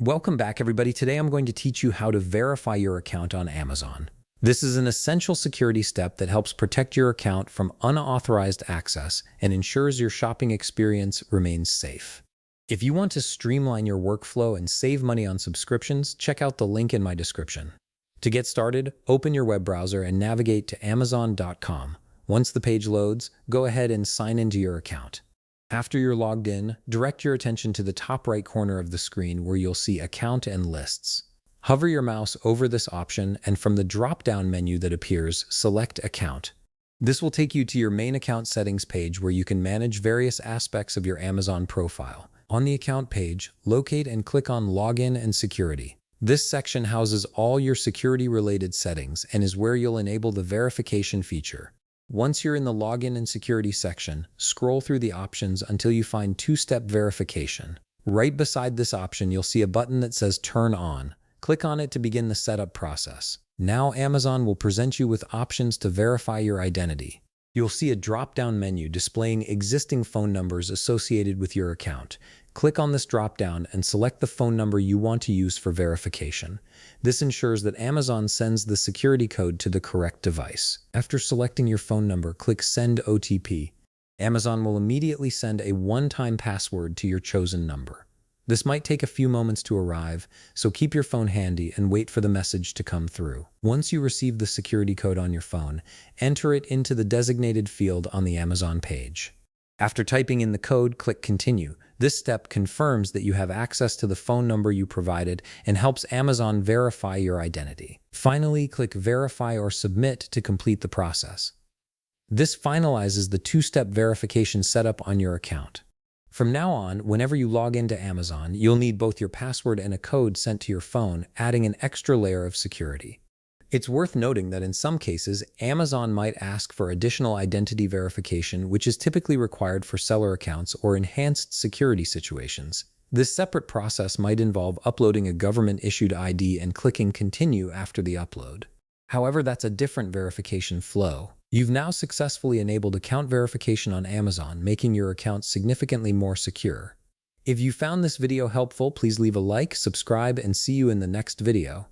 Welcome back, everybody. Today I'm going to teach you how to verify your account on Amazon. This is an essential security step that helps protect your account from unauthorized access and ensures your shopping experience remains safe. If you want to streamline your workflow and save money on subscriptions, check out the link in my description. To get started, open your web browser and navigate to Amazon.com. Once the page loads, go ahead and sign into your account. After you're logged in, direct your attention to the top right corner of the screen where you'll see Account and Lists. Hover your mouse over this option, and from the drop-down menu that appears, select Account. This will take you to your main account settings page where you can manage various aspects of your Amazon profile. On the account page, locate and click on Login and Security. This section houses all your security-related settings and is where you'll enable the verification feature. Once you're in the Login and Security section, scroll through the options until you find two-step verification. Right beside this option, you'll see a button that says Turn On. Click on it to begin the setup process. Now Amazon will present you with options to verify your identity. You'll see a drop-down menu displaying existing phone numbers associated with your account. Click on this drop-down and select the phone number you want to use for verification. This ensures that Amazon sends the security code to the correct device. After selecting your phone number, click Send OTP. Amazon will immediately send a one-time password to your chosen number. This might take a few moments to arrive, so keep your phone handy and wait for the message to come through. Once you receive the security code on your phone, enter it into the designated field on the Amazon page. After typing in the code, click Continue. This step confirms that you have access to the phone number you provided and helps Amazon verify your identity. Finally, click Verify or Submit to complete the process. This finalizes the two-step verification setup on your account. From now on, whenever you log into Amazon, you'll need both your password and a code sent to your phone, adding an extra layer of security. It's worth noting that in some cases, Amazon might ask for additional identity verification, which is typically required for seller accounts or enhanced security situations. This separate process might involve uploading a government-issued ID and clicking Continue after the upload. However, that's a different verification flow. You've now successfully enabled account verification on Amazon, making your account significantly more secure. If you found this video helpful, please leave a like, subscribe, and see you in the next video.